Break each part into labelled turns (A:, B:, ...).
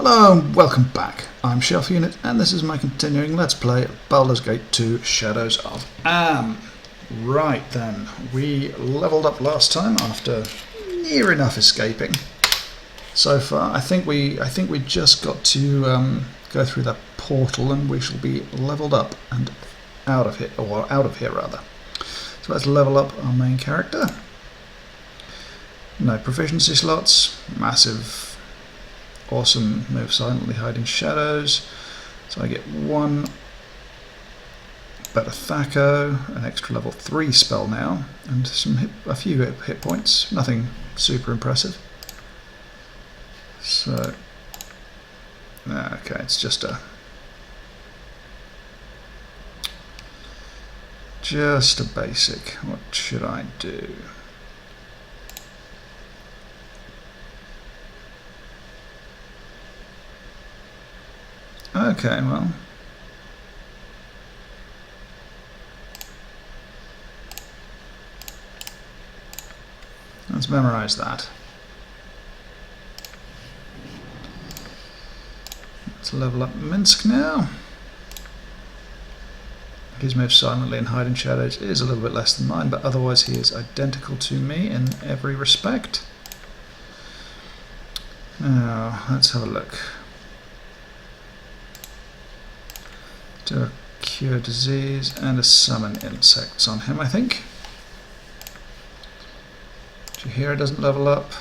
A: Hello and welcome back. I'm Shelf Unit and this is my continuing Let's Play Baldur's Gate 2 Shadows of Am. Right then, we leveled up last time after near enough escaping. So far, I think we just got to go through that portal and we shall be leveled up and out of here rather. So let's level up our main character. No proficiency slots, massive awesome move silently, hide in shadows. So I get one better Thaco, an extra level 3 spell now, and a few hit points. Nothing super impressive. So okay, it's just a basic. What should I do? Okay, well, let's memorize that. Let's level up Minsk now. His move silently and hide in shadows is a little bit less than mine, but otherwise he is identical to me in every respect. Now, let's have a look. Do a cure disease and a summon insects on him, I think. Jahira doesn't level up.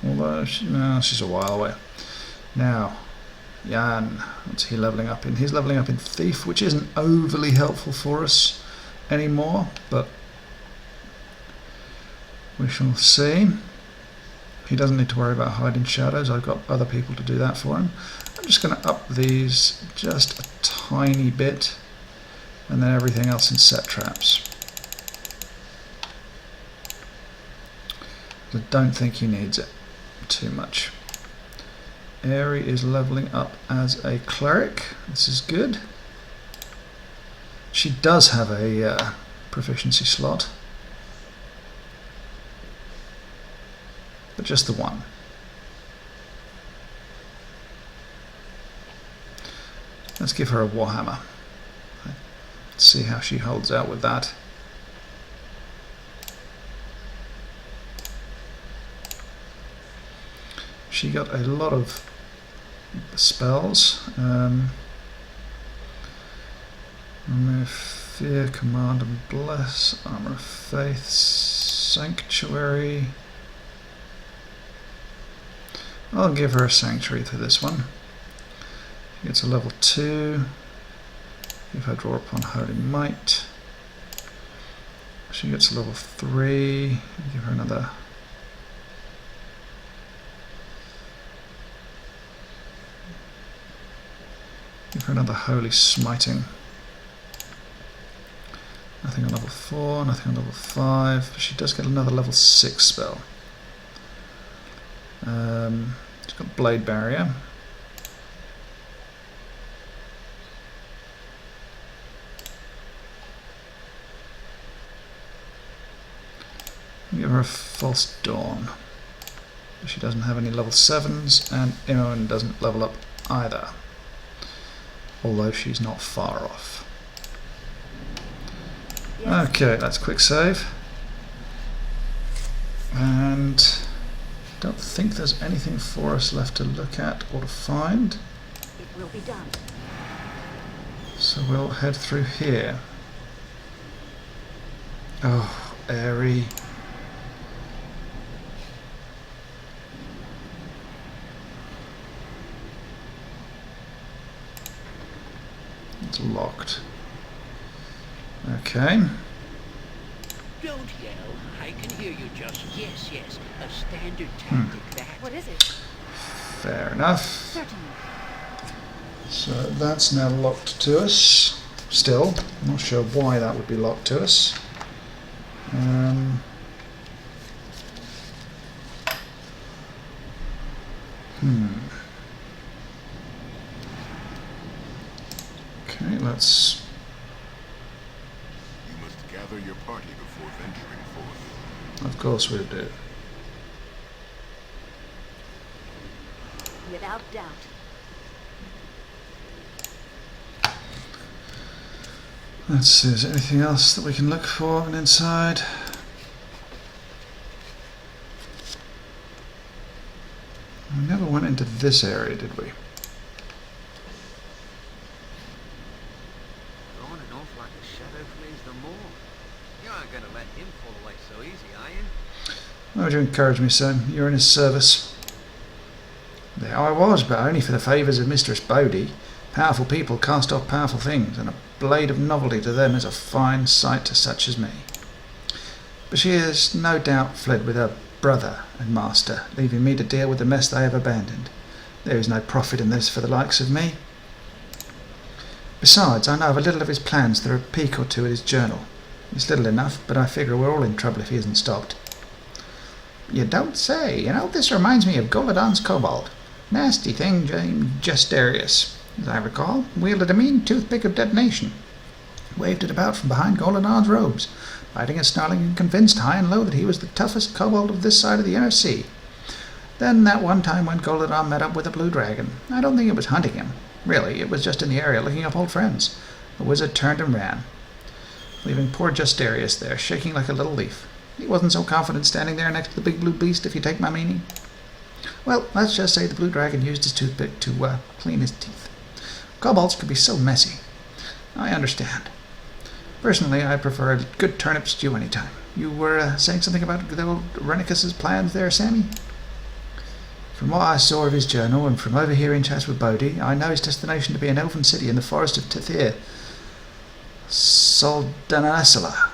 A: Although, she's a while away. Now, Jan, what's he leveling up in? He's leveling up in Thief, which isn't overly helpful for us anymore, but we shall see. He doesn't need to worry about hiding shadows. I've got other people to do that for him. I'm just going to up these just a tiny bit, and then everything else in set traps. I don't think he needs it too much. Aerie is leveling up as a cleric. This is good. She does have a proficiency slot, but just the one. Let's give her a Warhammer. Let's see how she holds out with that. She got a lot of spells. Remove Fear, Command and Bless, Armor of Faith, Sanctuary. I'll give her a Sanctuary for this one. She gets a level 2. Give her Draw Upon Holy Might. She gets a level 3. Give her another. Give her another Holy Smiting. Nothing on level 4, nothing on level 5, but she does get another level 6 spell. She's got Blade Barrier. Give her a False Dawn. But she doesn't have any level 7s, and Imoen doesn't level up either. Although she's not far off. Yes. Okay, that's quick save. And don't think there's anything for us left to look at or to find.
B: It will be done.
A: So we'll head through here. Oh, Aerie. It's locked. Okay.
C: Don't yell. I can hear you just. Yes. A standard tactic that.
B: What is it?
A: Fair enough.
B: Certainly.
A: So that's now locked to us. Still, I'm not sure why that would be locked to us. Okay, let's.
D: You must gather your party before venturing forth.
A: Of course we do.
B: without doubt.
A: Let's see, is there anything else that we can look for on inside? We never went into this area, did we?
D: On and off like a shadow flees the moor. You aren't going to let him fall away so easy, are you?
A: Why would you encourage me so? You're in his service. There I was, but only for the favours of Mistress Bodhi. Powerful people cast off powerful things, and a blade of novelty to them is a fine sight to such as me. But she has no doubt fled with her brother and master, leaving me to deal with the mess they have abandoned. There is no profit in this for the likes of me. Besides, I know of a little of his plans through a peek or two in his journal. It's little enough, but I figure we're all in trouble if he isn't stopped. You don't say. You know, this reminds me of Golodon's kobold. Nasty thing, Justarius, as I recall, wielded a mean toothpick of detonation. Waved it about from behind Golodon's robes, biting and snarling and convinced high and low that he was the toughest kobold of this side of the inner sea. Then that one time when Golodon met up with a blue dragon, I don't think it was hunting him. Really, it was just in the area looking up old friends. The wizard turned and ran, leaving poor Justarius there, shaking like a little leaf. He wasn't so confident standing there next to the big blue beast, if you take my meaning. Well, let's just say the blue dragon used his toothpick to clean his teeth. Kobolds could be so messy. I understand. Personally, I prefer a good turnip stew any time. You were saying something about the old Arnicas' plans there, Sammy? From what I saw of his journal, and from overhearing chats with Bodhi, I know his destination to be an elven city in the forest of Tithir, Soldanasala.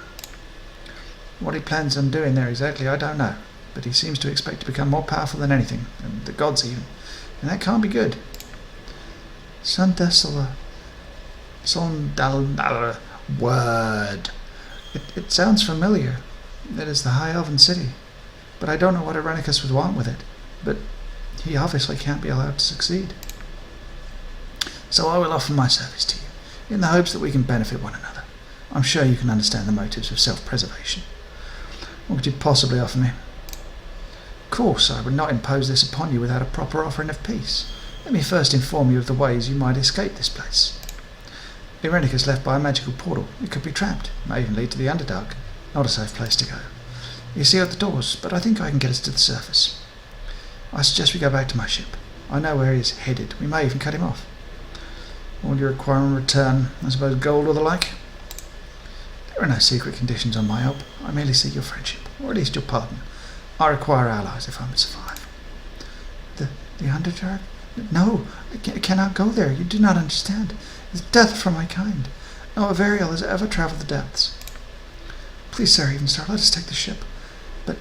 A: What he plans on doing there exactly, I don't know, but he seems to expect to become more powerful than anything, and the gods even, and that can't be good. Sondala. Word. It sounds familiar. It is the High Elven City, but I don't know what Arnicas would want with it, but he obviously can't be allowed to succeed. So I will offer my service to you, in the hopes that we can benefit one another. I'm sure you can understand the motives of self-preservation. What could you possibly offer me? Of course, I would not impose this upon you without a proper offering of peace. Let me first inform you of the ways you might escape this place. Irenic is left by a magical portal. It could be trapped. It may even lead to the Underdark. Not a safe place to go. You see out the doors, but I think I can get us to the surface. I suggest we go back to my ship. I know where he is headed. We may even cut him off. What would you require in return? I suppose gold or the like? There are no secret conditions on my help. I merely seek your friendship, or at least your pardon. I require allies if I am to survive. The Underdark? No, I cannot go there. You do not understand. It's death for my kind. No Avariel has ever traveled the depths. Please, Sir Evenstar, let us take the ship. But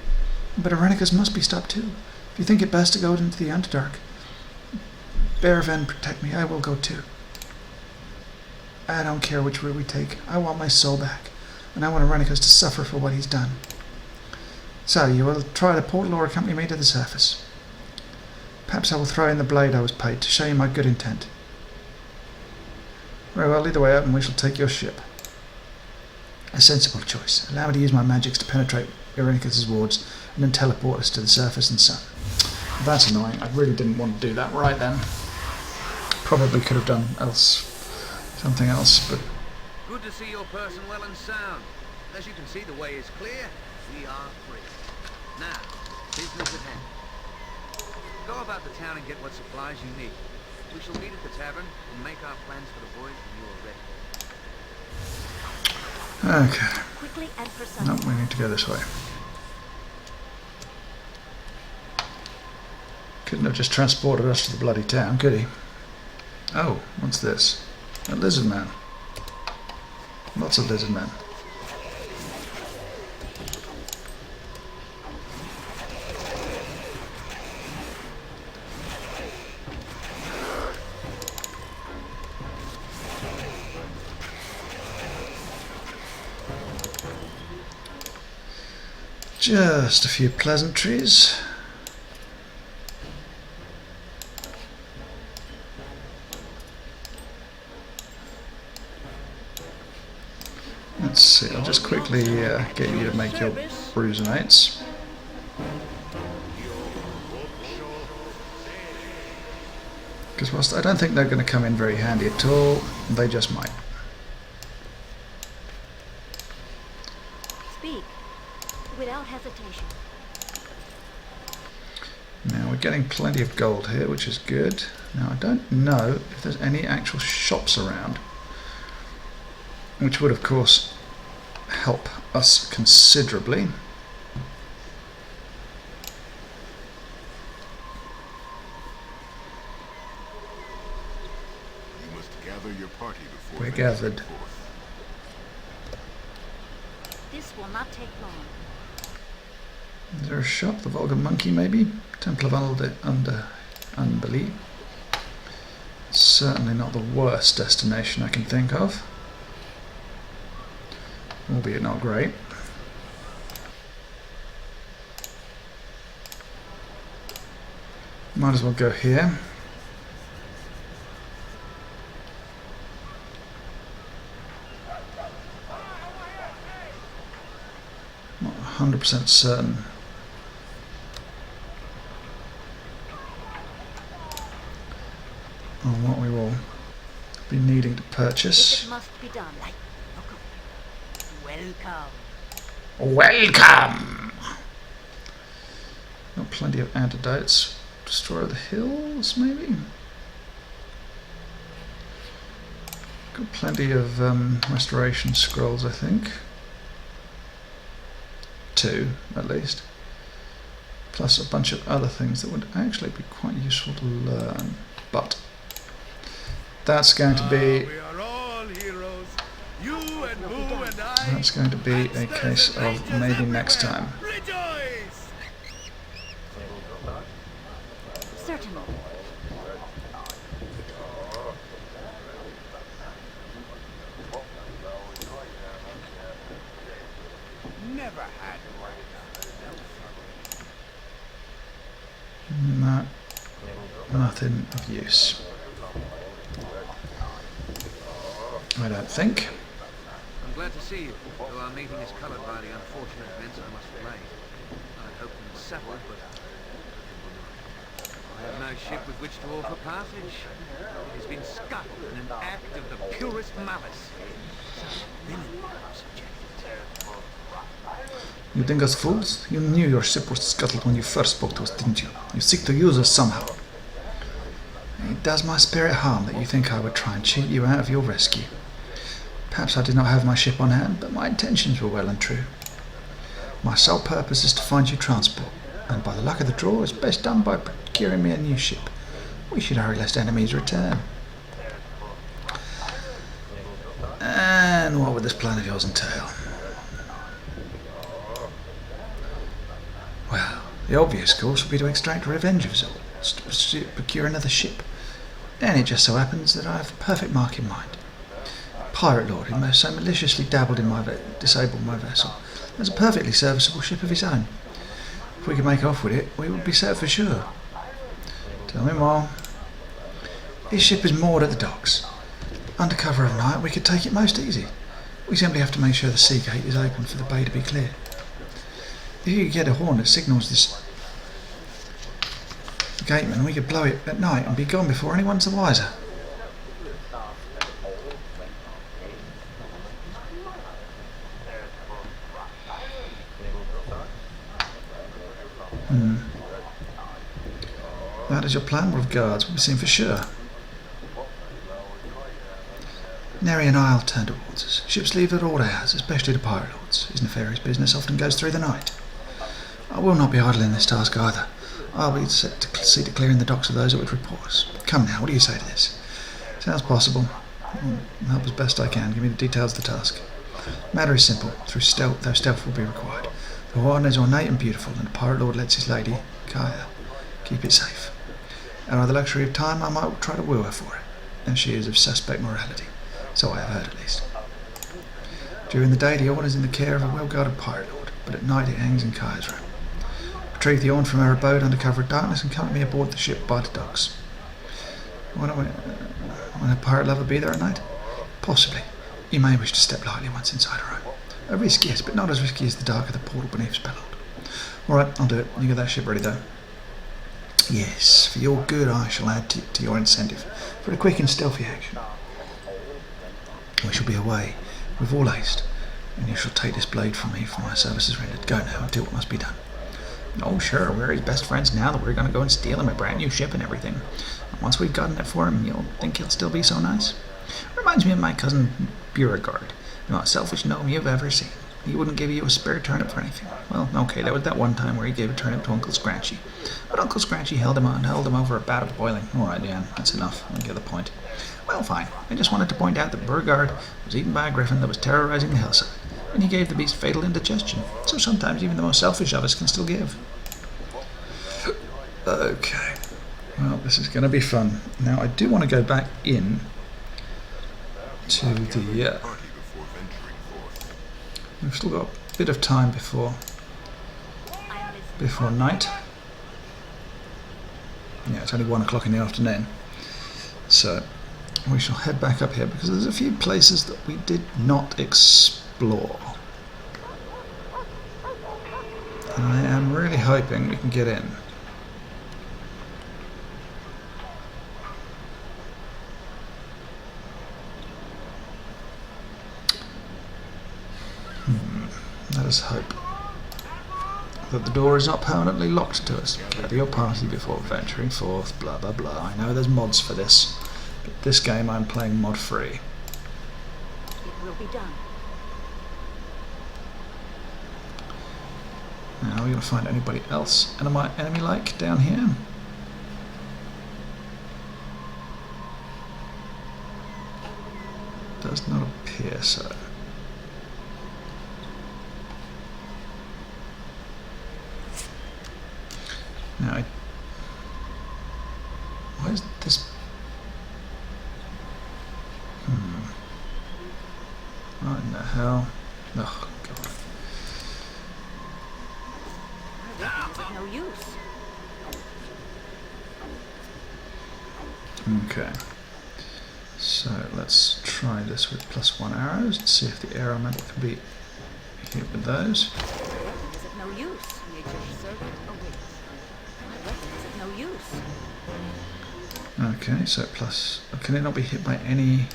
A: Arnicas must be stopped too. If you think it best to go into the Underdark, Baraven, protect me. I will go too. I don't care which route we take. I want my soul back, and I want Arnicas to suffer for what he's done. So, you will try the portal or accompany me to the surface. Perhaps I will throw in the blade I was paid to show you my good intent. Very well, lead the way out and we shall take your ship. A sensible choice. Allow me to use my magics to penetrate Irenicus' wards and then teleport us to the surface and sun. That's annoying. I really didn't want to do that right then. Probably could have done something else, but...
D: Good to see your person well and sound. As you can see, the way is clear. We are free. Now, business at hand. Go about the town and get what supplies you need. We shall meet at the tavern and make our plans for the voyage when you are ready.
A: Okay.
B: Quickly and precisely.
A: No, we need to go this way. Couldn't have just transported us to the bloody town, could he? Oh, what's this? A lizard man. Lots of lizard men. Just a few pleasantries. Let's see, I'll just quickly get you to make your bruisinates. Because whilst I don't think they're going to come in very handy at all, they just might.
B: Speak without hesitation.
A: Now we're getting plenty of gold here, which is good. Now I don't know if there's any actual shops around, which would of course help us considerably.
E: You must gather your party before
A: We're
E: they
A: gathered.
E: set forth.
B: This will not take long.
A: Is there a shop? The Vulgar Monkey, maybe? Temple of Unbelief. Certainly not the worst destination I can think of. Albeit not great. Might as well go here. Not 100% certain. On what we will be needing to
B: If
A: purchase.
B: it must be done. Welcome.
A: Welcome! Got plenty of antidotes. Destroy the hills, maybe? Got plenty of restoration scrolls, I think. 2, at least. Plus a bunch of other things that would actually be quite useful to learn. But that's going to be
D: We are all heroes. You and Boo and I.
A: that's going to be a case of maybe next time.
D: Rejoice!
B: Certainly.
D: Never had one.
A: No, nothing of use. I don't think.
D: I'm glad to see you, though our meeting is coloured by the unfortunate events I must relate. I'd hoped them settled, but I have no ship with which to offer passage. It has been scuttled in an act of the purest malice. Such villainy was subjected to.
A: You think us fools? You knew your ship was scuttled when you first spoke to us, didn't you? You seek to use us somehow. It does my spirit harm that you think I would try and cheat you out of your rescue. Perhaps I did not have my ship on hand, but my intentions were well and true. My sole purpose is to find you transport, and by the luck of the draw, it's best done by procuring me a new ship. We should hurry lest enemies return. And what would this plan of yours entail? Well, the obvious course would be to extract revenge of us all, to procure another ship. And it just so happens that I have a perfect mark in mind. Pirate Lord, who most so maliciously dabbled in disabled my vessel, has a perfectly serviceable ship of his own. If we could make off with it, we would be set for sure. Tell me more. His ship is moored at the docks. Under cover of night, we could take it most easy. We simply have to make sure the sea gate is open for the bay to be clear. If you could get a horn that signals this gateman, we could blow it at night and be gone before anyone's the wiser. That is your plan? Well, of guards will be seen for sure. Neri and I'll turn towards us. Ships leave at all hours, especially the pirate lords. His nefarious business often goes through the night. I will not be idle in this task either. I'll be set to see to clearing the docks of those that would report us. Come now, what do you say to this? Sounds possible. I'll help as best I can. Give me the details of the task. Matter is simple, though stealth will be required. The horn is ornate and beautiful, and the pirate lord lets his lady, Kaya, keep it safe. And by the luxury of time, I might try to woo her for it, as she is of suspect morality. So I have heard, at least. During the day, the horn is in the care of a well-guarded pirate lord, but at night it hangs in Kaya's room. Retrieve the horn from her abode under cover of darkness and come with me aboard the ship by the docks. Won't a pirate lover be there at night? Possibly. You may wish to step lightly once inside her room. A risk, yes, but not as risky as the dark of the portal beneath Spellord. Alright, I'll do it. You get that ship ready, though? Yes, for your good I shall add to your incentive for a quick and stealthy action. We shall be away with all haste, and you shall take this blade from me for my services rendered. Go now and do what must be done. Oh sure, we're his best friends now that we're going to go and steal him a brand new ship and everything. And once we've gotten it for him, you'll think he'll still be so nice. Reminds me of my cousin Beauregard, the most selfish gnome you've ever seen. He wouldn't give you a spare turnip for anything. Well, okay, there was that one time where he gave a turnip to Uncle Scratchy. But Uncle Scratchy held him over a bout of boiling. Alright, yeah, that's enough. I get the point. Well, fine. I just wanted to point out that Beauregard was eaten by a griffin that was terrorizing the hillside, and he gave the beast fatal indigestion. So sometimes even the most selfish of us can still give. Okay. Well, this is going to be fun. Now, I do want to go back in to the...
E: Party before venturing forth.
A: We've still got a bit of time before night. Yeah, it's only 1 o'clock in the afternoon. So we shall head back up here because there's a few places that we did not explore. And I am really hoping we can get in. Let us hope that the door is not permanently locked to us. Gather your party before venturing forth, blah blah blah. I know there's mods for this, but this game I'm playing mod free.
B: It will be done.
A: Now we're going to find anybody else enemy-like down here. Does not appear so. Now, where's this? What in the hell? Oh, God.
B: My weapon is of no use.
A: Okay. So let's try this with +1 arrows and see if the arrow metal can be hit with those.
B: My weapon is of no use. Nature's servant awaits. My weapon is of no use.
A: Okay, so plus... Can it not be hit by any...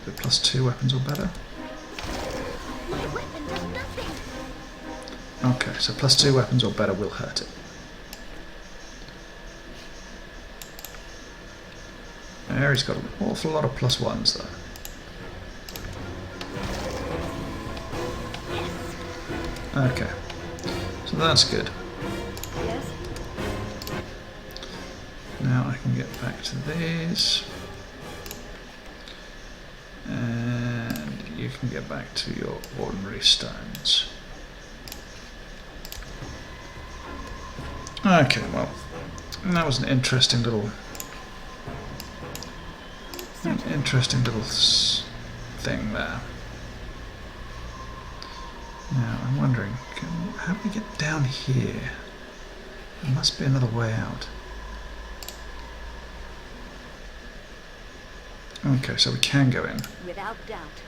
A: The +2 weapons or better?
B: My weapon does nothing.
A: Okay, so +2 weapons or better will hurt it. There, he's got an awful lot of +1s though. Okay, so that's good.
B: Yes.
A: Now I can get back to these. And you can get back to your ordinary stones. Okay, well, that was an interesting little thing there. Now I'm wondering, how do we get down here? There must be another way out. Okay, so we can go in.
B: Without doubt.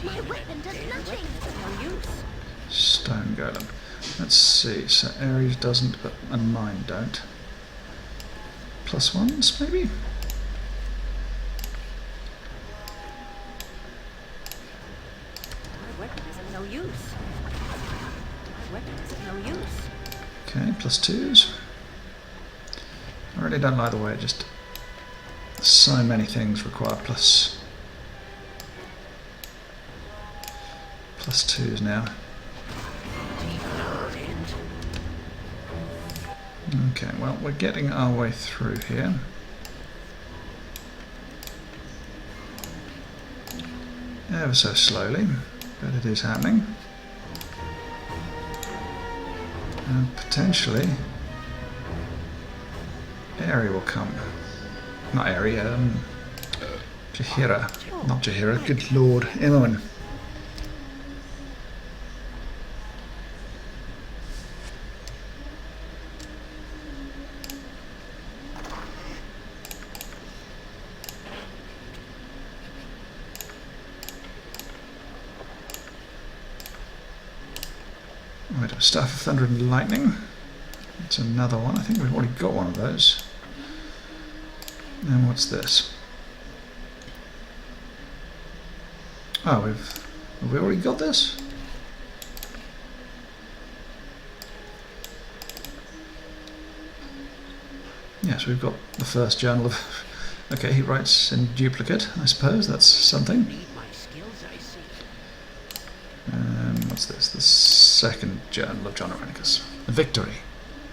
B: My weapon does nothing. It's of no use.
A: Stone golem. Let's see, so Ares doesn't, and mine don't. +1s, maybe?
B: My weapon is of no use. My weapon is of no use.
A: Okay, +2s. I really don't like the way it just... So many things require +2s now. Okay, well, we're getting our way through here. Ever so slowly, but it is happening. And potentially, Aerie will come. Not Aerie, Jahira. Not Jahira, good lord, Imoen. Right, a Staff of Thunder and Lightning. That's another one. I think we've already got one of those. And what's this? Oh, have we already got this? Yes, we've got the first journal of... Okay, he writes in duplicate, I suppose. That's something.
C: Need my skills, I see.
A: What's this? The second journal of John Arnicas. Victory.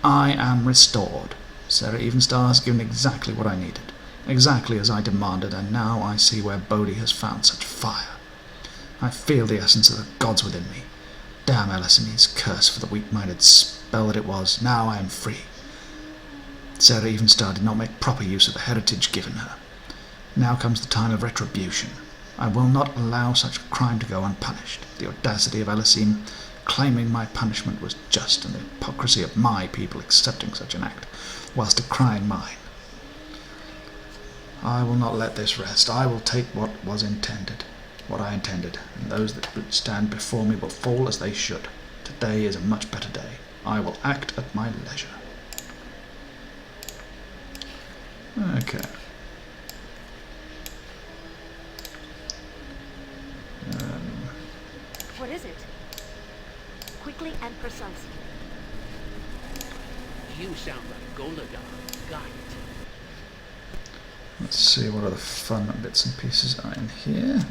A: I am restored. Sarah Evenstar has given exactly what I needed. Exactly as I demanded, and now I see where Bodhi has found such fire. I feel the essence of the gods within me. Damn Elisamine's curse for the weak-minded spell that it was. Now I am free. Sarah Evenstar did not make proper use of the heritage given her. Now comes the time of retribution. I will not allow such crime to go unpunished. The audacity of Elisine claiming my punishment was just, and the hypocrisy of my people accepting such an act, whilst decrying mine. I will not let this rest. I will take what I intended, and those that would stand before me will fall as they should. Today is a much better day. I will act at my leisure. Okay.
B: What is it? Quickly and precisely.
C: You sound like Goladar. Got it.
A: Let's see what other fun bits and pieces are in here.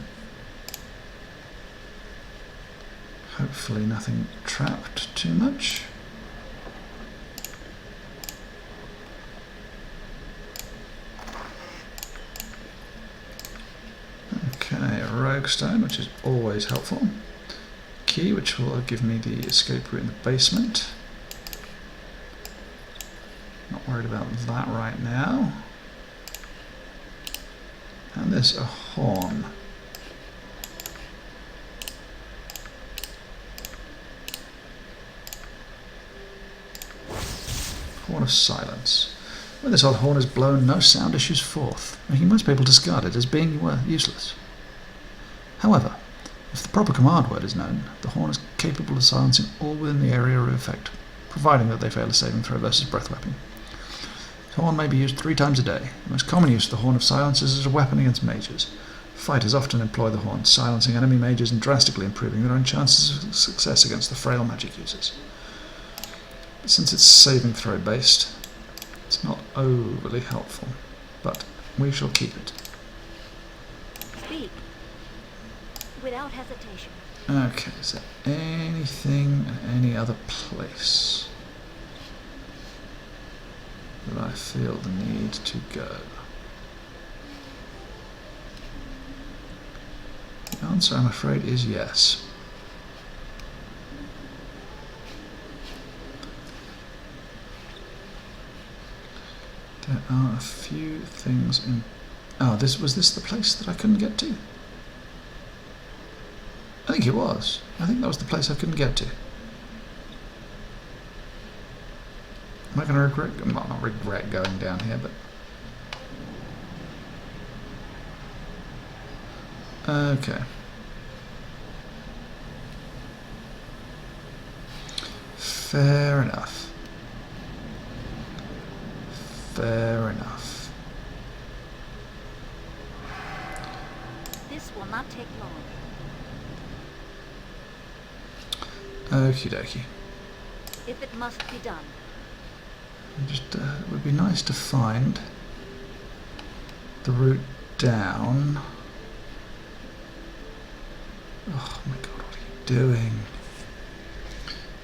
A: Hopefully nothing trapped too much. Okay, a rogue stone, which is always helpful. Key, which will give me the escape route in the basement. Not worried about that right now. And there's a horn. Horn of Silence. When this old horn is blown, no sound issues forth, making most people discard it as being useless. However, if the proper command word is known, the horn is capable of silencing all within the area of effect, providing that they fail a saving throw versus breath weapon. The horn may be used 3 times a day. The most common use of the Horn of Silence is as a weapon against mages. Fighters often employ the horn, silencing enemy mages and drastically improving their own chances of success against the frail magic users. Since it's saving throw based, it's not overly helpful, but we shall keep it.
B: Speak. Without hesitation.
A: Okay, is there anything in any other place that I feel the need to go? The answer, I'm afraid, is yes. There are a few things in... Oh, was this the place that I couldn't get to? I think it was. I think that was the place I couldn't get to. Am I going to regret... Well, not regret going down here, but... Okay. Fair enough. Fair enough.
B: This will not take long.
A: Okie dokie.
B: If it must be done.
A: Just, it would be nice to find the route down. Oh my god, what are you doing?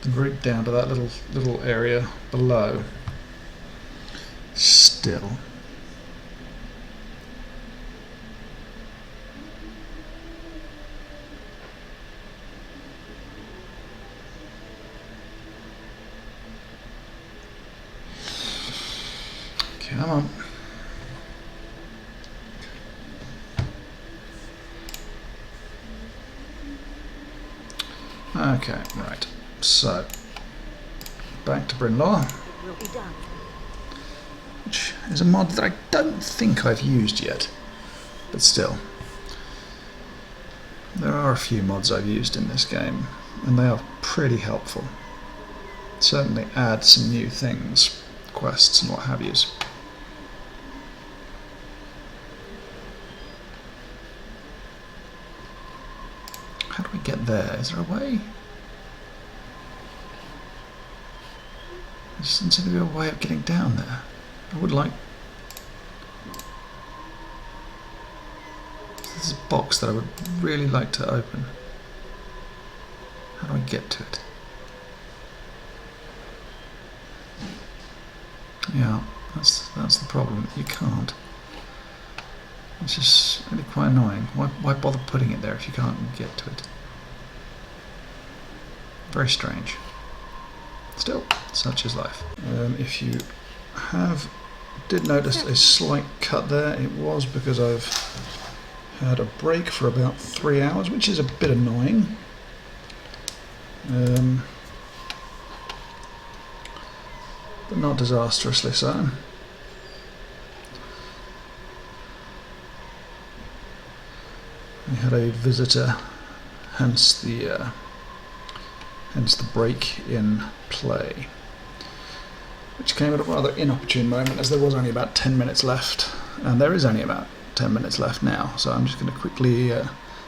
A: The route down to that little area below. Still. Come on. Okay, right. So, back to Brynlaw,
B: It will be done.
A: which is a mod that I don't think I've used yet, but still. There are a few mods I've used in this game, and they are pretty helpful. certainly add some new things, quests and what have yous. How do we get there? Is there a way? There doesn't seem to be a way of getting down there. I would like... There's a box that I would really like to open. How do I get to it? Yeah, that's the problem. You can't. It's just really quite annoying. Why bother putting it there if you can't get to it? Very strange. Still, such is life. If you did notice a slight cut there, it was because I've had a break for about 3 hours, which is a bit annoying. But not disastrously so. We had a visitor, hence the break in play, which came at a rather inopportune moment, as there was only about 10 minutes left, and there is only about 10 minutes left now. So I'm just going to quickly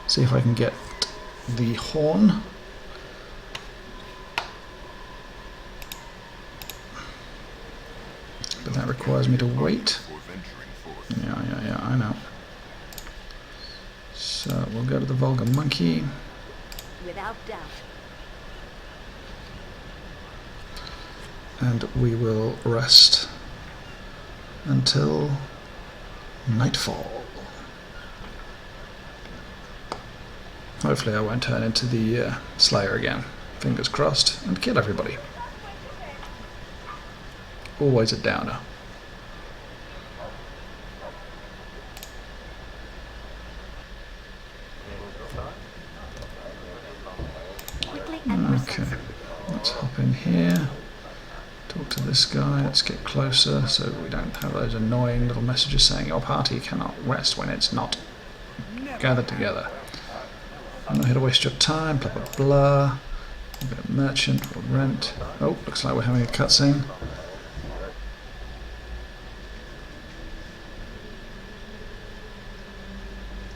A: see if I can get the horn. But that requires me to wait. Yeah, I know. So we'll go to the Vulgar Monkey.
B: Without doubt.
A: And we will rest until nightfall. Hopefully I won't turn into the Slayer again. Fingers crossed. And kill everybody. Always a downer. Okay, let's hop in here. Talk to this guy. Let's get closer so we don't have those annoying little messages saying your party cannot rest when it's not gathered together. I'm not here to waste your time, blah blah blah. A bit of merchant or rent. Oh, looks like we're having a cutscene.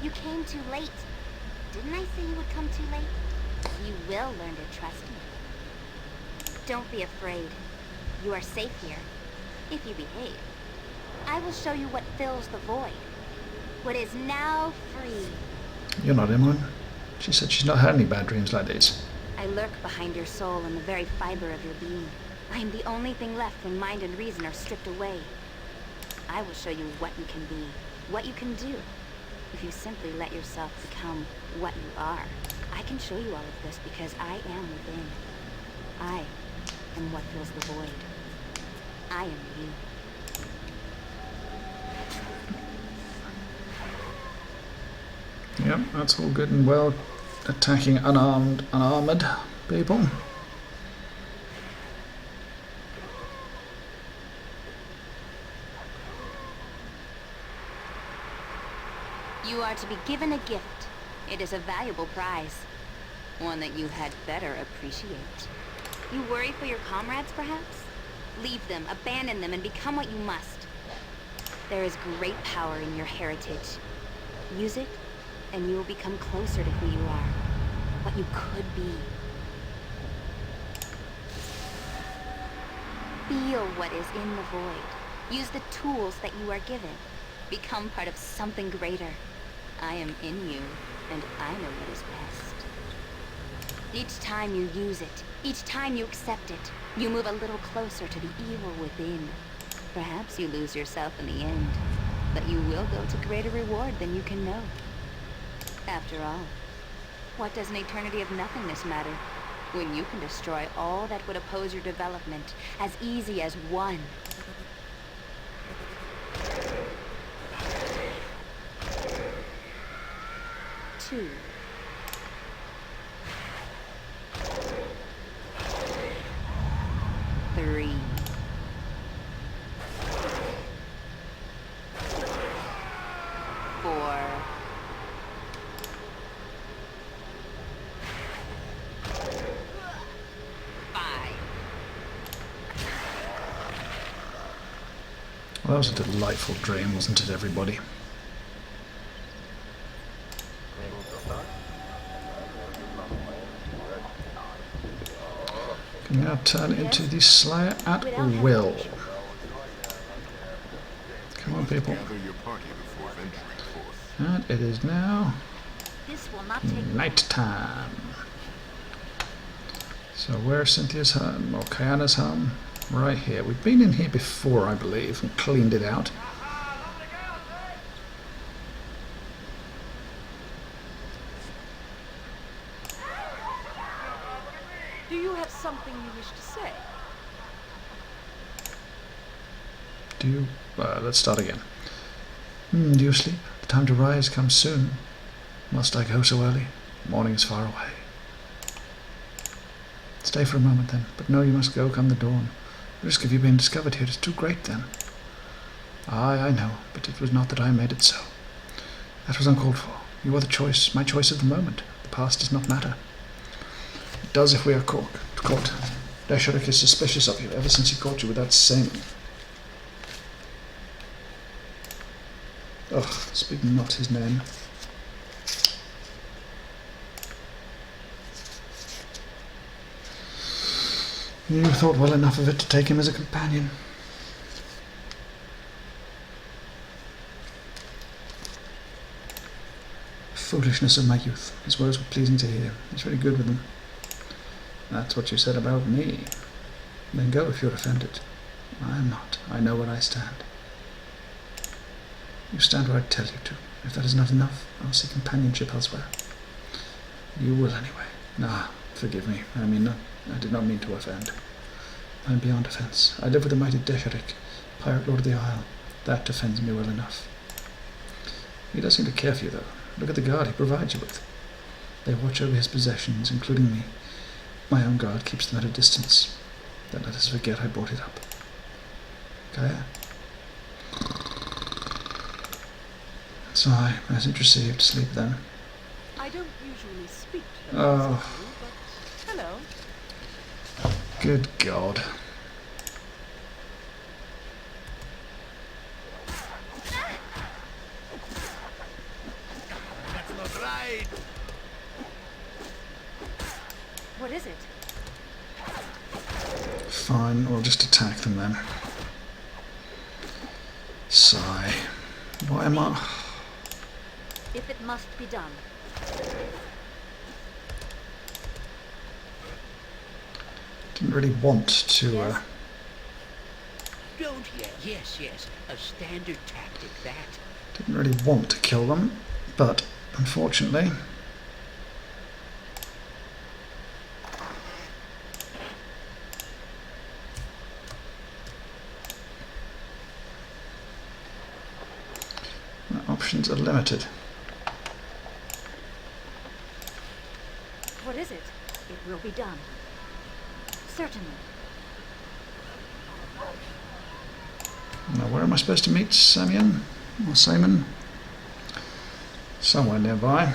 F: You came too late. Didn't I say you would come too late? You will learn to trust me. Don't be afraid. You are safe here, if you behave. I will show you what fills the void. What is now free.
A: You're not in one. She said she's not had any bad dreams like these.
F: I lurk behind your soul and the very fiber of your being. I am the only thing left when mind and reason are stripped away. I will show you what you can be, what you can do, if you simply let yourself become what you are. I can show you all of this because I am within. I am what fills the void. I am you.
A: Yep, that's all good and well. Attacking unarmored people.
F: You are to be given a gift. It is a valuable prize. One that you had better appreciate. You worry for your comrades, perhaps? Leave them, abandon them, and become what you must. There is great power in your heritage. Use it, and you will become closer to who you are. What you could be. Feel what is in the void. Use the tools that you are given. Become part of something greater. I am in you, and I know what is best. Each time you use it, each time you accept it, you move a little closer to the evil within. Perhaps you lose yourself in the end, but you will go to greater reward than you can know. After all, what does an eternity of nothingness matter when you can destroy all that would oppose your development as easy as one? Two. Three. Four. Five.
A: that was a delightful dream, wasn't it, everybody? Can now turn into the Slayer at will. Come on, people.
E: Gather your party before venturing forth.
A: And it is now
F: This will not take
A: night time. So where's Cynthia's home, or Kiana's home? Right here. We've been in here before, I believe, and cleaned it out.
B: Do you have something you wish to say?
A: Do you... let's start again. Do you sleep? The time to rise comes soon. Must I go so early? Morning is far away. Stay for a moment then, but know you must go come the dawn. The risk of you being discovered here is too great then. Aye, I know, but it was not that I made it so. That was uncalled for. You are the choice, my choice of the moment. The past does not matter. It does if we are caught. Desharik is suspicious of you ever since he caught you with that same... Ugh, speak not his name. You thought well enough of it to take him as a companion. Foolishness of my youth. His words were pleasing to hear. He's very good with them. That's what you said about me. Then go if you're offended. I am not. I know where I stand. You stand where I tell you to. If that is not enough, I'll seek companionship elsewhere. You will anyway. Ah, forgive me. I did not mean to offend. I am beyond offence. I live with the mighty Desharik, Pirate Lord of the Isle. That defends me well enough. He does seem to care for you, though. Look at the guard he provides you with. They watch over his possessions, including me. My own guard keeps them at a distance. Then let us forget I brought it up. Kaya? Sigh, message received. Sleep then.
B: I don't usually speak to
A: Oh.
B: but hello.
A: Good God.
D: That's not right.
B: What is it?
A: Fine, we'll just attack them then. Sigh. Why am I...
B: If it must be done.
A: Didn't really want to...
C: Don't yell. Yes, yes. A standard tactic, that.
A: Didn't really want to kill them, but unfortunately... my options are limited.
B: What is it? It will be done. Certainly.
A: Now, where am I supposed to meet Samian? Or Simon? Somewhere nearby.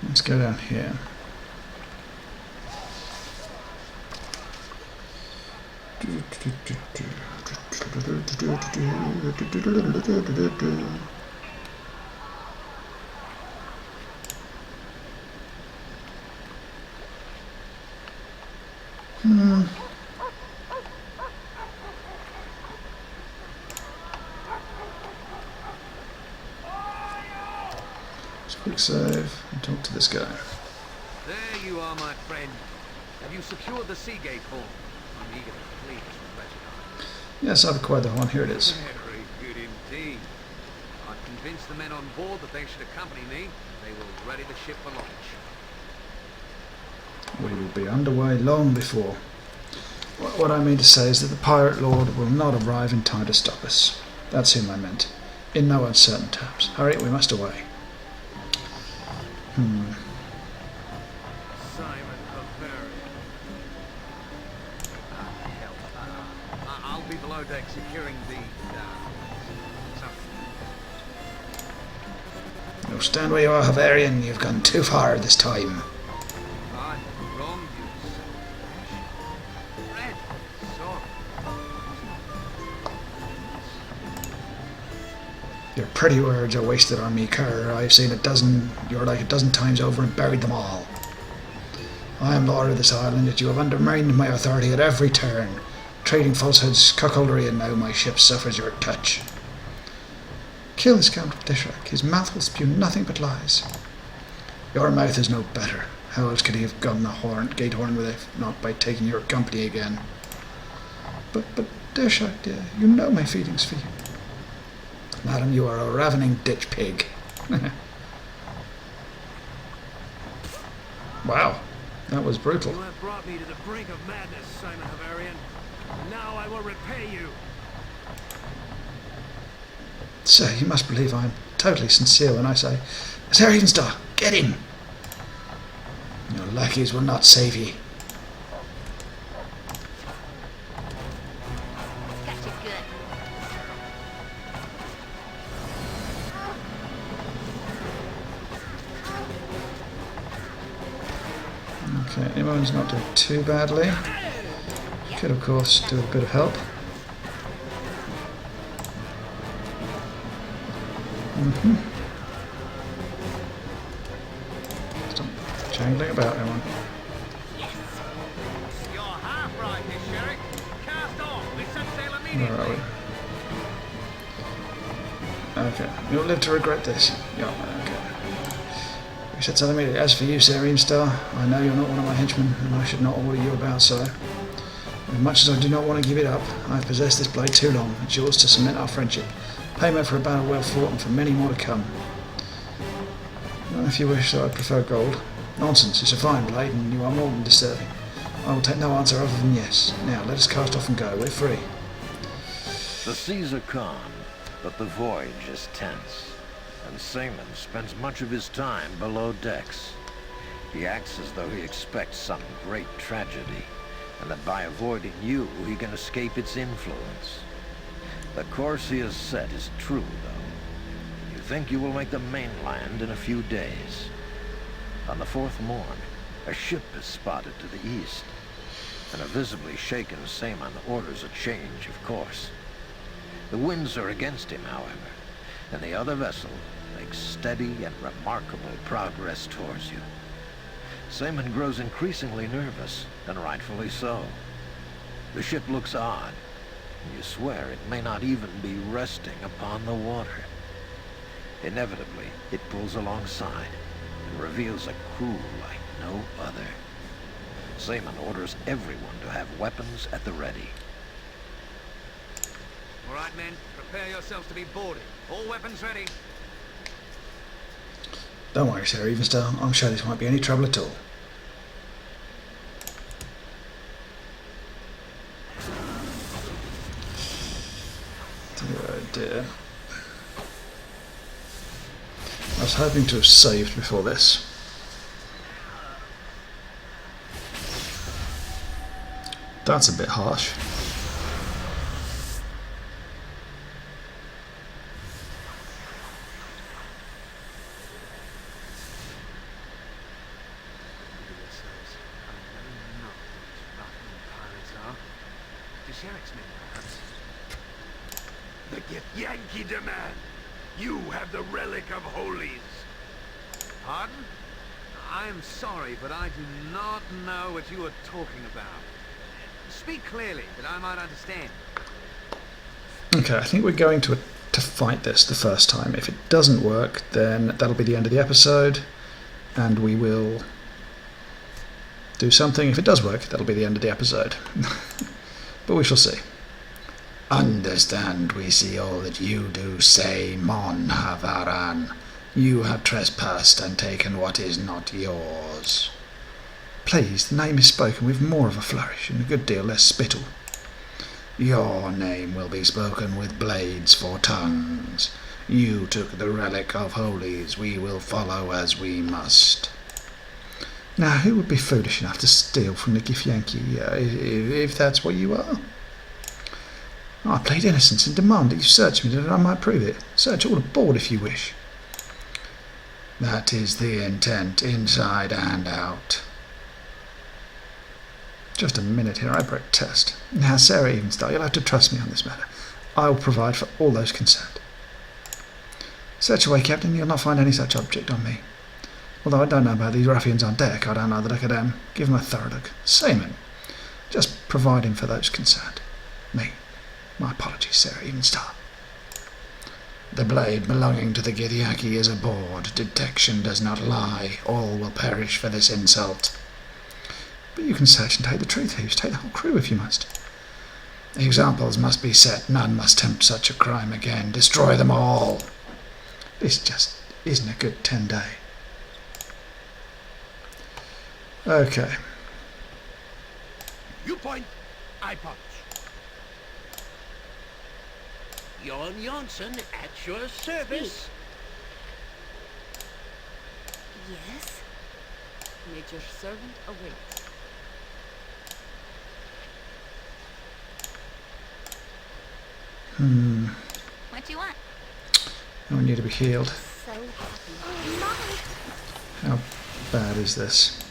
A: Let's go down here. Just quick save and talk to this guy.
D: There you are, my friend. Have you secured the Seagate horn? I'm eager to please with pleasure.
A: Yes, I've acquired the horn. Here it is.
D: Very good indeed. I've convinced the men on board that they should accompany me. They will ready the ship for launch.
A: We will be underway long before. What I mean to say is that the Pirate Lord will not arrive in time to stop us. That's him I meant. In no uncertain terms. Hurry, we must away.
D: Simon Bavarian. Hell. I'll be below deck securing the... something.
A: No, stand where you are, Havarian. You've gone too far this time.
D: Right, wrong use. Red, sorry.
A: Your pretty words are wasted on me, Kerr. I've seen you're like a dozen times over and buried them all. I am lord of this island, yet you have undermined my authority at every turn. Trading falsehoods, cuckoldry, and now my ship suffers your touch. Kill this Count Dishrak. His mouth will spew nothing but lies. Your mouth is no better. How else could he have gotten the gate horn with if not by taking your company again? But Dishrak, dear, you know my feelings for you. Madam, you are a ravening ditch pig. Wow, that was brutal.
G: You have brought me to the brink of madness, Simon Havarian. And now I will repay you.
A: Sir, you must believe I am totally sincere when I say, Sir Evenstar, get him! Your lackeys will not save ye.
F: Got you good.
A: Okay, anyone's not doing too badly. Could, of course, do with a bit of help. Stop jangling about, everyone.
D: You're half right, Miss Sherrick. Cast off. We set sail immediately.
A: Where are we? Okay, you'll live to regret this. Yeah, okay. We said something immediately. As for you, Sir Eamstar, I know you're not one of my henchmen, and I should not order you about so. As much as I do not want to give it up, I have possessed this blade too long. It's yours to cement our friendship. Payment for a battle well fought and for many more to come. Not if you wish, though I prefer gold. Nonsense, it's a fine blade and you are more than deserving. I will take no answer other than yes. Now, let us cast off and go. We're free.
H: The seas are calm, but the voyage is tense. And Seaman spends much of his time below decks. He acts as though he expects some great tragedy, and that by avoiding you, he can escape its influence. The course he has set is true, though. You think you will make the mainland in a few days. On the fourth morn, a ship is spotted to the east, and a visibly shaken Seaman orders a change of course. The winds are against him, however, and the other vessel makes steady and remarkable progress towards you. Seaman grows increasingly nervous, and rightfully so. The ship looks odd, and you swear it may not even be resting upon the water. Inevitably, it pulls alongside, and reveals a crew like no other. Seaman orders everyone to have weapons at the ready.
D: All right, men. Prepare yourselves to be boarded. All weapons ready.
A: Don't worry, Sir Evenstar. I'm sure this won't be any trouble at all. Dear, dear. I was hoping to have saved before this. That's a bit harsh.
G: The Yankee demand. You have the relic of holies.
D: Pardon? I'm sorry, but I do not know what you are talking about. Speak clearly, that I might understand.
A: Okay, I think we're going to fight this the first time. If it doesn't work, then that'll be the end of the episode, and we will do something. If it does work, that'll be the end of the episode. But we shall see. Understand, we see all that you do say, Mon Havaran. You have trespassed and taken what is not yours. Please, the name is spoken with more of a flourish and a good deal less spittle. Your name will be spoken with blades for tongues. You took the relic of holies. We will follow as we must. Now, who would be foolish enough to steal from the Githyanki, if that's what you are? I plead innocence and demand that you search me that I might prove it. Search all aboard if you wish. That is the intent, inside and out. Just a minute here, I protest. Now, Sarah Evenstar, you'll have to trust me on this matter. I will provide for all those concerned. Search away, Captain, you'll not find any such object on me. Although I don't know about these ruffians on deck, I don't know that I could give them a thorough look. Seaman, just providing for those concerned. Me. My apologies, Sarah Evenstar. The blade belonging to the Gideaki is aboard. Detection does not lie. All will perish for this insult. But you can search and take the truth, Hughes. Take the whole crew if you must. Examples must be set. None must tempt such a crime again. Destroy them all. This just isn't a good 10-day. Okay.
C: You point, I punch. Jon Jonsson at your service.
B: Yes? Nature's servant awaits.
F: What do you want?
A: I want you to be healed.
F: So happy.
A: How bad is this?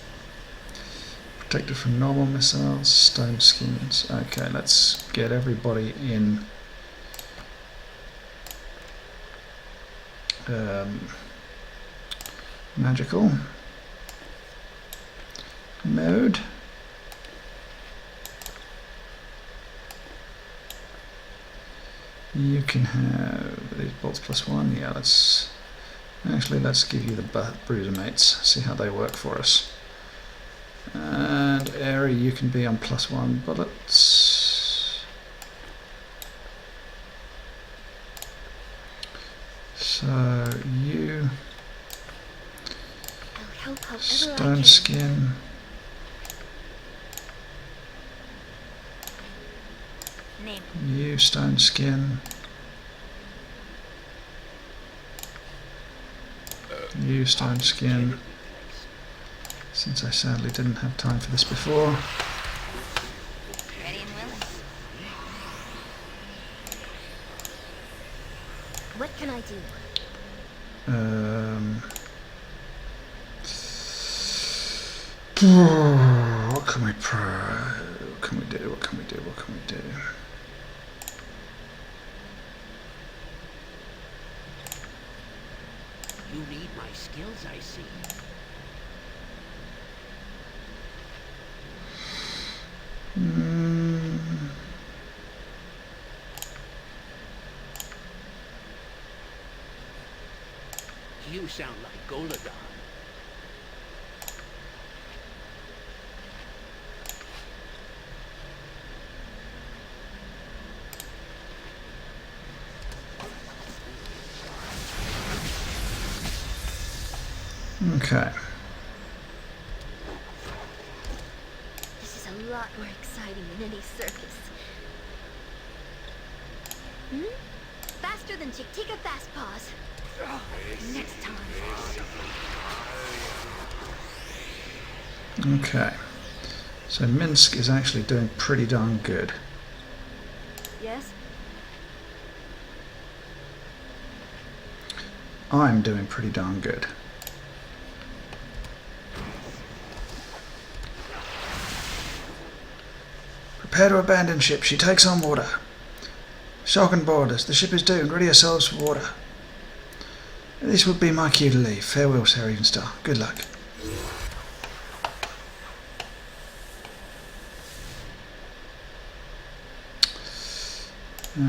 A: Protected from normal missiles, stone skins. Okay, let's get everybody in magical mode. You can have these bolts +1. Yeah, let's give you the bruiser mates. See how they work for us. And Airy, you can be on +1 bullets. So you
F: I'll help however I
A: stone
F: can.
A: skin.
F: Name.
A: You stone skin. You stone skin. Since I sadly didn't have time for this before.
F: Ready and willing.
B: What can I do?
A: What can we What can we do? What can we do? What can we do?
C: You need my skills, I see. You sound like Golodon.
A: Okay.
B: This is a lot more exciting than any circus. Faster than Chick-Tika Fast Paws. Next time.
A: Okay. So Minsk is actually doing pretty darn good.
B: Yes?
A: I'm doing pretty darn good. Prepare to abandon ship. She takes on water. Shock and board us. The ship is doomed. Ready yourselves for water. This would be my cue to leave. Farewell, Sarah Evenstar. Good luck.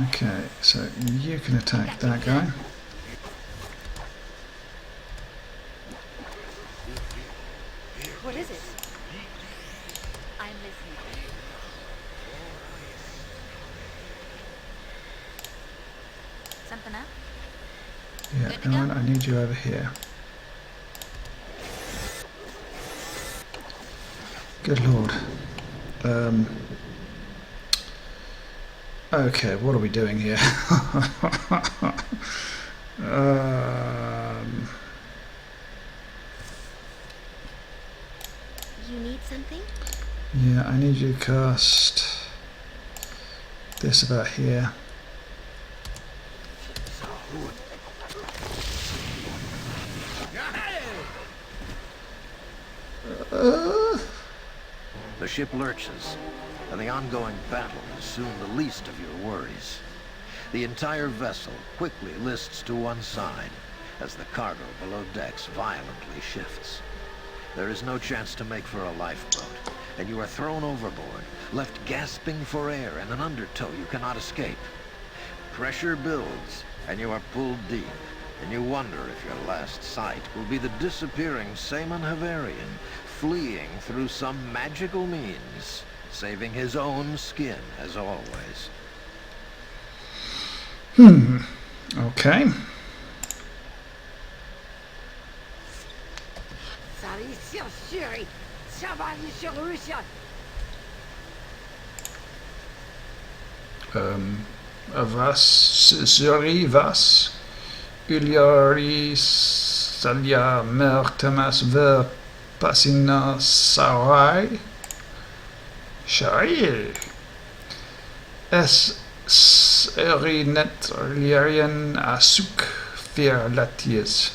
A: Okay, so you can attack that guy.
B: What is it? I'm listening.
F: Something up?
A: Yeah,
F: Good to go.
A: Aaron, I need you over here. Good lord. Okay, what are we doing here?
B: You need something?
A: Yeah, I need you to cast this about here.
H: The ship lurches, and the ongoing battle is soon the least of your worries. The entire vessel quickly lists to one side as the cargo below decks violently shifts. There is no chance to make for a lifeboat, and you are thrown overboard, left gasping for air in an undertow you cannot escape. Pressure builds, and you are pulled deep, and you wonder if your last sight will be the disappearing Saemon Havarian, fleeing through some magical means, saving his own skin as always.
A: Okay. Was? Uliari Salya Mertemas Ver Passina Sarai Shari Es Erinet Liarian Asuk Fir Latias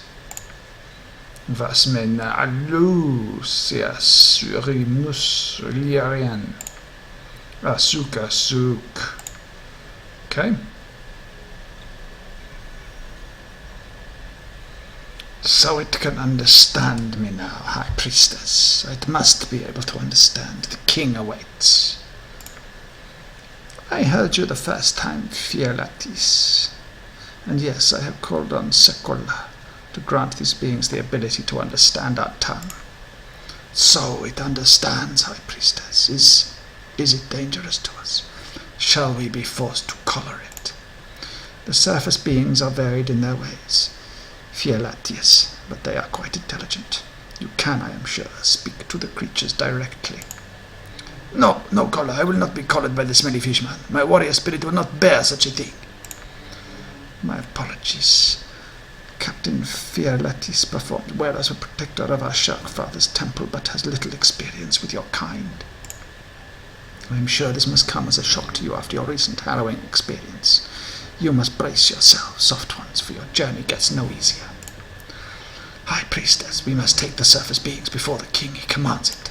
A: Was men Alusias Urimus Liarian Asuk. Okay. So it can understand me now, High Priestess. It must be able to understand. The king awaits. I heard you the first time, Fialatis. And yes, I have called on Sekola to grant these beings the ability to understand our tongue. So it understands, High Priestess. Is it dangerous to us? Shall we be forced to color it? The surface beings are varied in their ways. Fialatius, but they are quite intelligent. You can, I am sure, speak to the creatures directly. No, Kola, I will not be collared by the smelly fishman. My warrior spirit will not bear such a thing. My apologies. Captain Fialatis performed well as a protector of our Shark Father's temple, but has little experience with your kind. I am sure this must come as a shock to you after your recent harrowing experience. You must brace yourselves, soft ones, for your journey gets no easier. High Priestess, we must take the surface beings before the king. He commands it.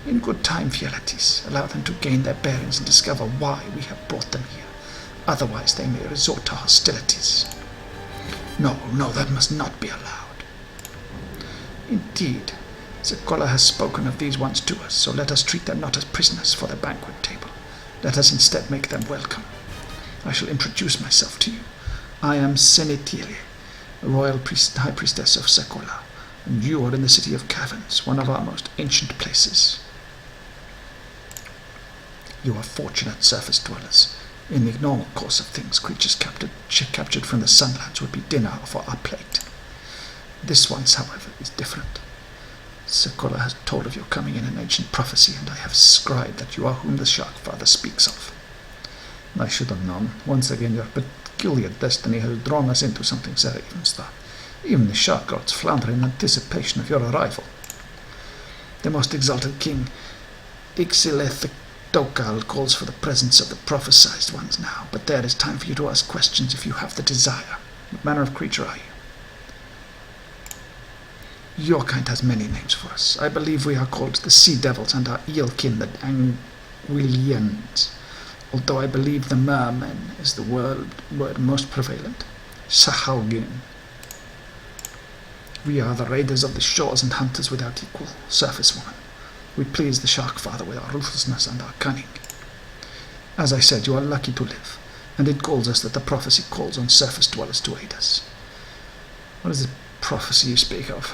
A: In good time, Fialatis, allow them to gain their bearings and discover why we have brought them here. Otherwise they may resort to hostilities. No, that must not be allowed. Indeed, Sekola has spoken of these ones to us, so let us treat them not as prisoners for the banquet table. Let us instead make them welcome. I shall introduce myself to you. I am Senetiri, royal high priestess of Sekola, and you are in the city of Caverns, one of our most ancient places. You are fortunate surface dwellers. In the normal course of things, creatures captured from the Sunlands would be dinner for our plate. This one's, however, is different. Sekola has told of your coming in an ancient prophecy, and I have scribed that you are whom the Shark Father speaks of. I should have known. Once again, your peculiar destiny has drawn us into something so even the shark gods flounder in anticipation of your arrival. The most exalted king, Ixilethitokal, calls for the presence of the prophesied ones now, but there is time for you to ask questions if you have the desire. What manner of creature are you? Your kind has many names for us. I believe we are called the Sea Devils and our eelkin, the Anguillians. Although I believe the merman is the word most prevalent. Sahalgin. We are the raiders of the shores and hunters without equal, surface woman. We please the Shark Father with our ruthlessness and our cunning. As I said, you are lucky to live, and it calls us that the prophecy calls on surface dwellers to aid us. What is the prophecy you speak of?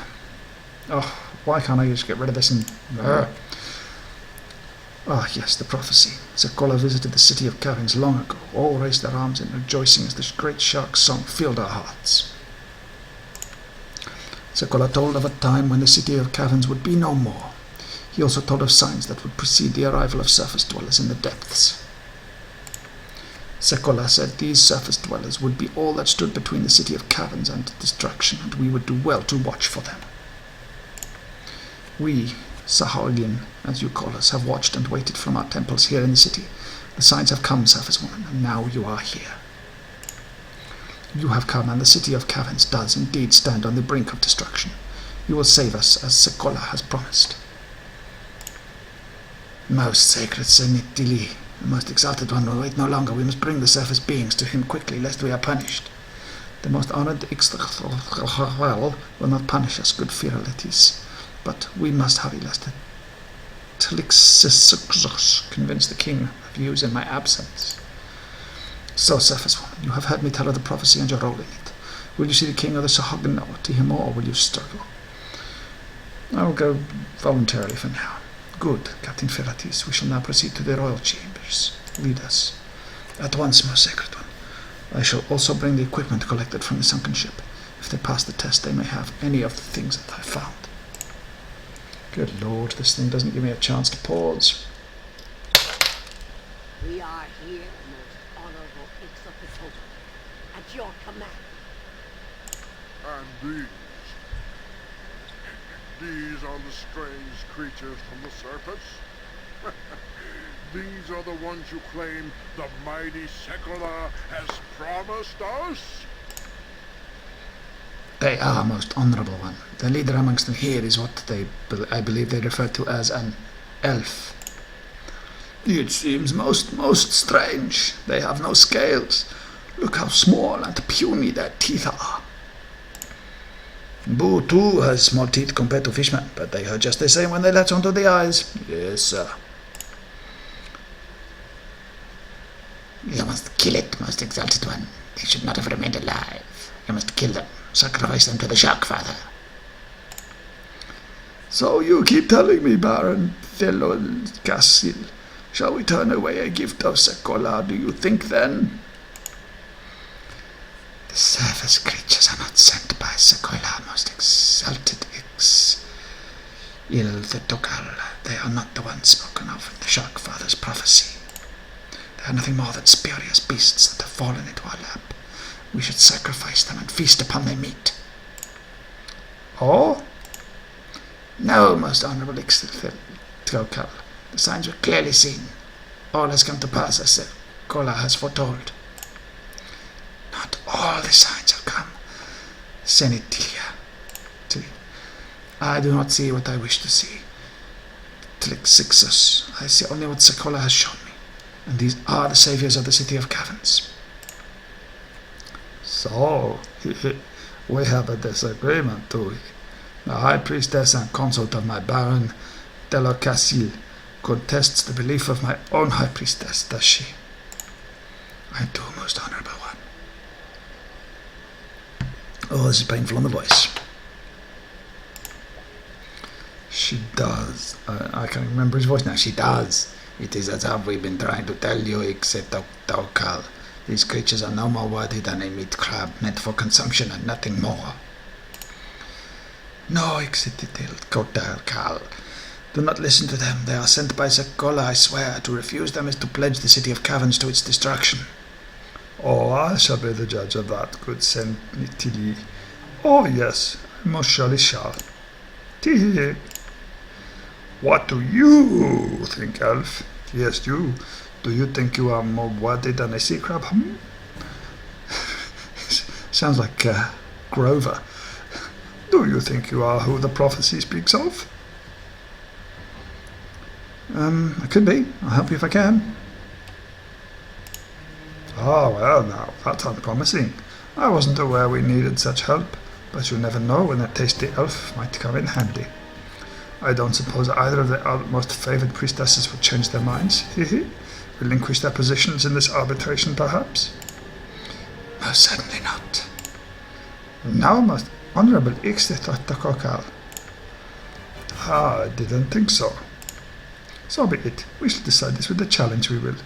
A: Oh, why can't I just get rid of this and... Ah, yes, the prophecy. Sekola visited the city of Caverns long ago. All raised their arms in rejoicing as the great shark's song filled our hearts. Sekola told of a time when the city of Caverns would be no more. He also told of signs that would precede the arrival of surface dwellers in the depths. Sekola said these surface dwellers would be all that stood between the city of Caverns and destruction, and we would do well to watch for them. We, Sahalgin, as you call us, have watched and waited from our temples here in the city. The signs have come, surface woman, and now you are here. You have come, and the city of Caverns does indeed stand on the brink of destruction. You will save us, as Sekola has promised. Most sacred Senitili, the most exalted one, will wait no longer. We must bring the surface beings to him quickly, lest we are punished. The most honored Ixtachel will not punish us, good Firaletis, but we must hurry lest the Telixis convince the king of use in my absence. So, surface woman, you have heard me tell of the prophecy and your role in it. Will you see the king of the Sahagn to him, or will you struggle? I will go voluntarily for now. Good, Captain Feratis. We shall now proceed to the royal chambers. Lead us. At once, most sacred one. I shall also bring the equipment collected from the sunken ship. If they pass the test, they may have any of the things that I found. Good lord, this thing doesn't give me a chance to pause.
B: We are here, most honorable Ixopisopa, at your command.
E: And these are the strange creatures from the surface? These are the ones you claim the mighty Sekolah has promised us?
A: They are, most honourable one. The leader amongst them here is what I believe they refer to as an elf. It seems most strange. They have no scales. Look how small and puny their teeth are. Boo too has small teeth compared to fishmen, but they are just the same when they latch onto the eyes. Yes, sir.
I: You must kill it, most exalted one. They should not have remained alive. You must kill them. Sacrifice them to the Shark Father.
A: So you keep telling me, Baron Thelolcasil. Shall we turn away a gift of Sekolah, do you think then?
I: The surface creatures are not sent by Sekolah, most exalted Il-Thetokal. They are not the ones spoken of in the Shark Father's prophecy. They are nothing more than spurious beasts that have fallen into our lap. We should sacrifice them and feast upon their meat.
A: Oh?
I: No, most honourable Ixtheltokal. The signs were clearly seen. All has come to pass as Sekolah has foretold. Not all the signs have come, Senitilia. I do not see what I wish to see. Tlixixus. I see only what Sekolah has shown me. And these are the saviours of the city of caverns.
A: So, we have a disagreement, do we? The High Priestess and consort of my Baron Delocassil contests the belief of my own High Priestess, does she?
I: I do, most honourable one.
A: Oh, this is painful on the voice. She does. I can't remember his voice now. She does.
I: It is as have we been trying to tell you, Ixtheltokal. These creatures are no more worthy than a meat crab meant for consumption and nothing more.
A: No, Ixtheltokal. Do not listen to them. They are sent by Sekolah, I swear. To refuse them is to pledge the city of caverns to its destruction. Oh, I shall be the judge of that, good Senitili. Oh, yes, I most surely shall. Tee. What do you think, Elf? Yes, you. Do you think you are more worthy than a sea crab? Sounds like Grover. Do you think you are who the prophecy speaks of? I could be. I'll help you if I can. Oh, well now, that's unpromising. I wasn't aware we needed such help, but you never know when a tasty elf might come in handy. I don't suppose either of the most favoured priestesses would change their minds, relinquish their positions in this arbitration, perhaps?
I: Most certainly not.
A: Now, most honourable Ixtheltokal. I didn't think so. So be it. We shall decide this with a challenge, we will.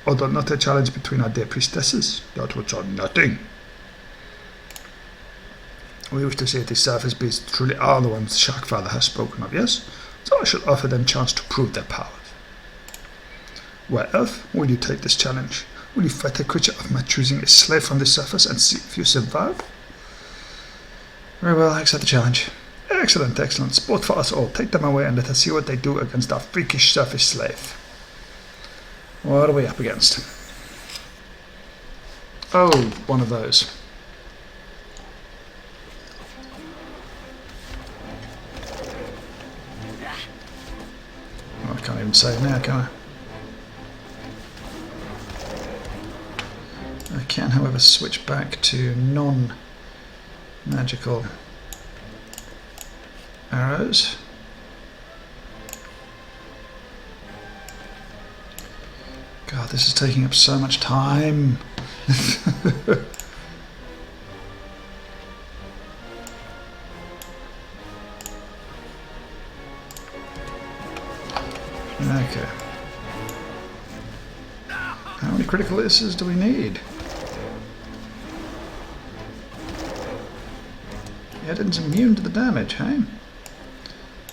A: Although not a challenge between our dear priestesses. That would sound nothing. We wish to see if these surface beasts truly are the ones the Shark Father has spoken of, yes? So I shall offer them a chance to prove their powers. Well, Elf, will you take this challenge? Will you fight a creature of my choosing a slave from the surface and see if you survive? Very well, I accept the challenge. Excellent, excellent. Sport for us all. Take them away and let us see what they do against our freakish surface slave. What are we up against? Oh, one of those. Oh, I can't even even save now, can I? I can, however, switch back to non-magical arrows. God, this is taking up so much time. Okay. How many critical misses do we need? Eden's immune to the damage, hey?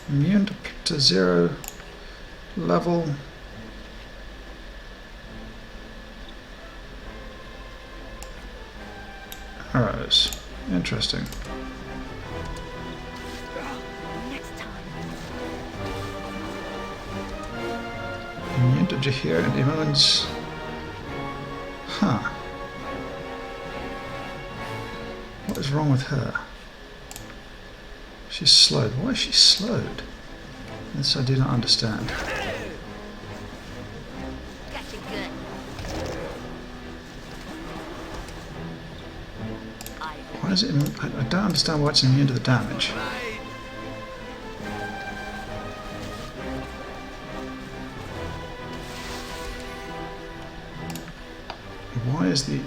A: Immune to 0 level. Arrows. Interesting.
F: Next time.
A: Immune to Jahir and Imoen's. Huh. What is wrong with her? She's slowed. Why is she slowed? This I do not understand.
F: Got you good.
A: Why is it? I don't understand why it's immune to the damage. Why is the...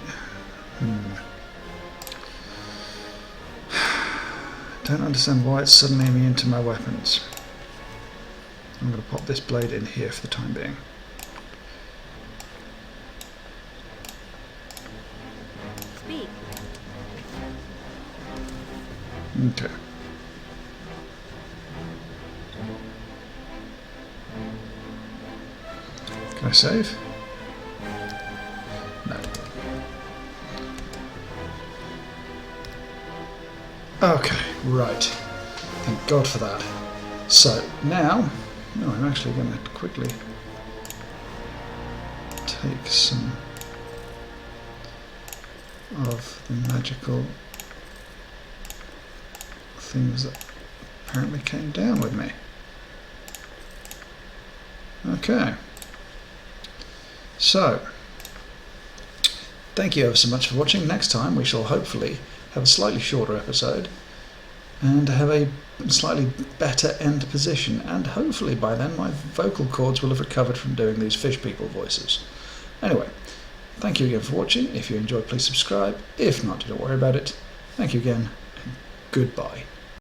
A: Don't understand why it's suddenly immune to my weapons. I'm going to pop this blade in here for the time being.
F: Speak.
A: Okay. Can I save? No. Okay, right. Thank God for that. So, now, I'm actually going to quickly take some of the magical things that apparently came down with me. Okay. So, thank you ever so much for watching. Next time we shall hopefully have a slightly shorter episode and have a slightly better end position, and hopefully by then my vocal cords will have recovered from doing these fish people voices. Anyway, thank you again for watching. If you enjoyed, please subscribe. If not, don't worry about it. Thank you again, and goodbye.